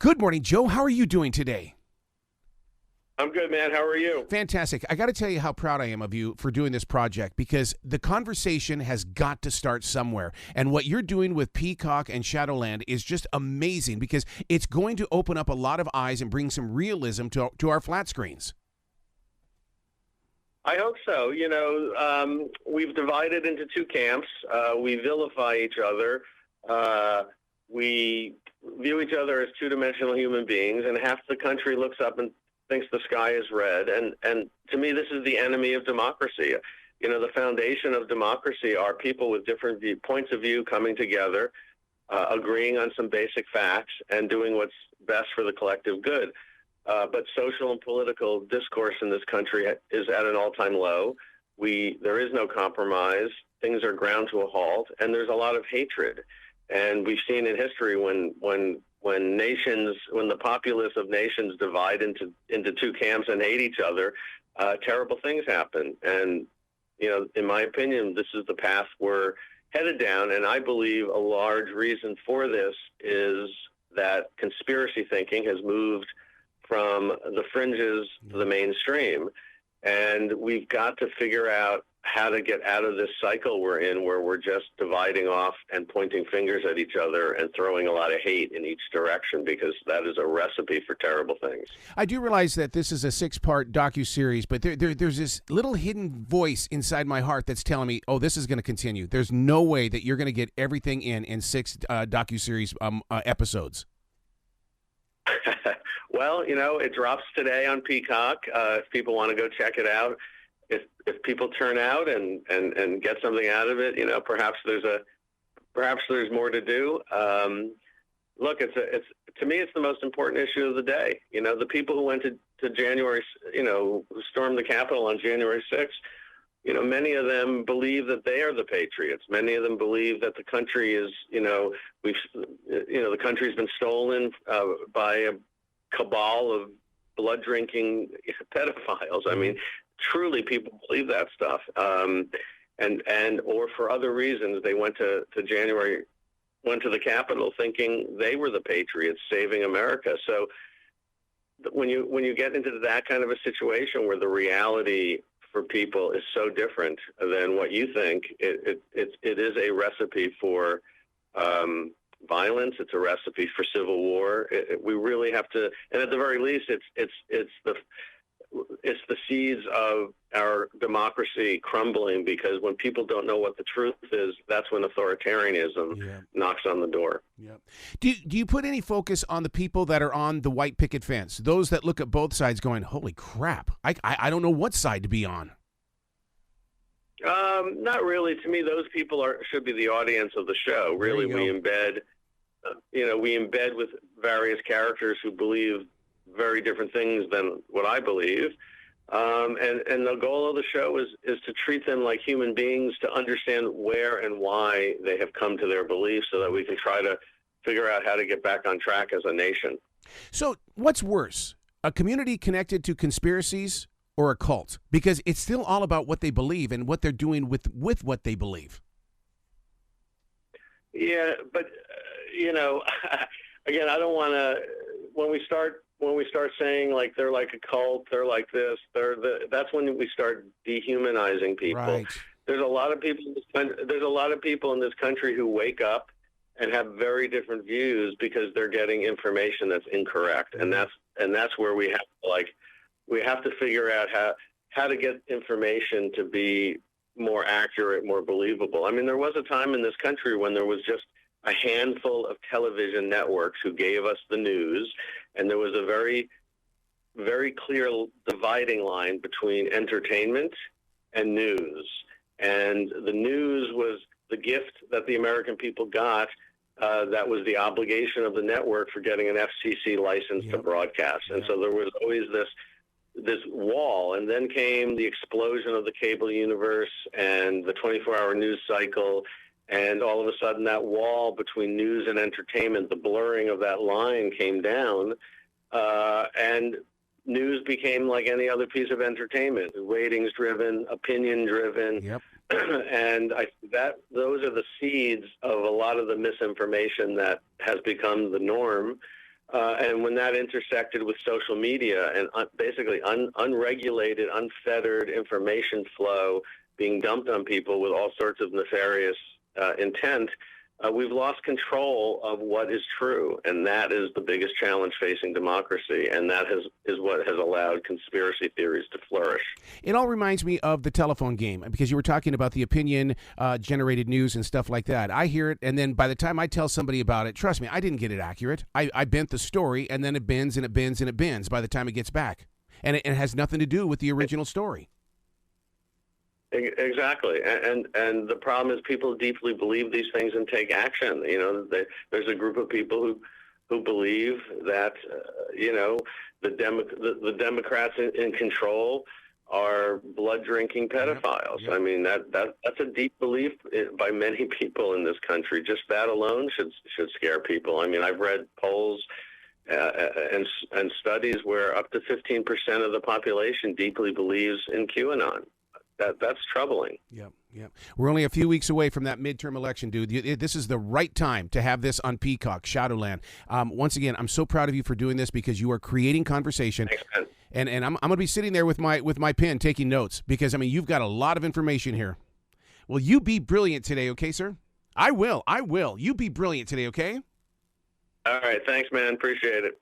Good morning, Joe. How are you doing today? I'm good, man. How are you? Fantastic. I got to tell you how proud I am of you for doing this project because the conversation has got to start somewhere. And what you're doing with Peacock and Shadowland is just amazing because it's going to open up a lot of eyes and bring some realism to our flat screens. I hope so. We've divided into two camps. We vilify each other. We view each other as two-dimensional human beings, and half the country looks up and thinks the sky is red. And to me, this is the enemy of democracy. The foundation of democracy are people with different points of view coming together, agreeing on some basic facts, and doing what's best for the collective good. But social and political discourse in this country is at an all-time low. There is no compromise. Things are ground to a halt, and there's a lot of hatred. And we've seen in history when the populace of nations divide into two camps and hate each other, terrible things happen. And in my opinion, this is the path we're headed down. And I believe a large reason for this is that conspiracy thinking has moved from the fringes to the mainstream. And we've got to figure out how to get out of this cycle we're in where we're just dividing off and pointing fingers at each other and throwing a lot of hate in each direction, because that is a recipe for terrible things. I do realize that this is a 6-part docuseries, but there's this little hidden voice inside my heart that's telling me, oh, this is going to continue. There's no way that you're going to get everything in 6 docuseries episodes. Well, it drops today on Peacock. If people want to go check it out, if people turn out and get something out of it, perhaps there's more to do. Look, to me, it's the most important issue of the day. The people who went to January, who stormed the Capitol on January 6th, many of them believe that they are the patriots. Many of them believe that the country is, the country's been stolen by a cabal of blood-drinking pedophiles. I mean, truly, people believe that stuff. And or for other reasons, they went to the Capitol thinking they were the patriots saving America. So when you get into that kind of a situation where the reality for people is so different than what you think, it is a recipe for violence. It's a recipe for civil war. We really have to, and at the very least, it's the seeds of our democracy crumbling, because when people don't know what the truth is, that's when authoritarianism knocks on the door. Yeah. Do you put any focus on the people that are on the white picket fence, those that look at both sides going, holy crap, I don't know what side to be on? Not really. To me, those people should be the audience of the show. Really, we embed with various characters who believe very different things than what I believe. And the goal of the show is to treat them like human beings, to understand where and why they have come to their beliefs, so that we can try to figure out how to get back on track as a nation. So what's worse, a community connected to conspiracies or a cult? Because it's still all about what they believe and what they're doing with what they believe. Yeah, but, again, I don't want to, when we start saying like they're like a cult, they're like this, that's when we start dehumanizing people. Right. There's a lot of people in this country who wake up and have very different views because they're getting information that's incorrect, and that's where we have to figure out how to get information to be more accurate, more believable. I mean, there was a time in this country when there was just a handful of television networks who gave us the news, and there was a very, very clear dividing line between entertainment and news. And the news was the gift that the American people got. That was the obligation of the network for getting an FCC license to broadcast. And so there was always this wall, and then came the explosion of the cable universe and the 24-hour news cycle, and all of a sudden that wall between news and entertainment, the blurring of that line came down, and news became like any other piece of entertainment, ratings-driven, opinion-driven. Yep. And those are the seeds of a lot of the misinformation that has become the norm. And when that intersected with social media and basically unregulated, unfettered information flow being dumped on people with all sorts of nefarious intent, we've lost control of what is true, and that is the biggest challenge facing democracy, and that is what has allowed conspiracy theories to flourish. It all reminds me of the telephone game, because you were talking about the opinion-generated news and stuff like that. I hear it, and then by the time I tell somebody about it, trust me, I didn't get it accurate. I bent the story, and then it bends and it bends and it bends by the time it gets back, and it has nothing to do with the original story. Exactly, and the problem is people deeply believe these things and take action. There's a group of people who believe that the Democrats in control are blood drinking pedophiles. Yep. I mean that's a deep belief by many people in this country. Just that alone should scare people. I mean, I've read polls and studies where up to 15% of the population deeply believes in QAnon. That's troubling. Yep. We're only a few weeks away from that midterm election, dude. This is the right time to have this on Peacock, Shadowland. Once again, I'm so proud of you for doing this, because you are creating conversation. Thanks, man. And I'm going to be sitting there with my pen taking notes, because, I mean, you've got a lot of information here. Well, you be brilliant today, okay, sir? I will. You be brilliant today, okay? All right. Thanks, man. Appreciate it.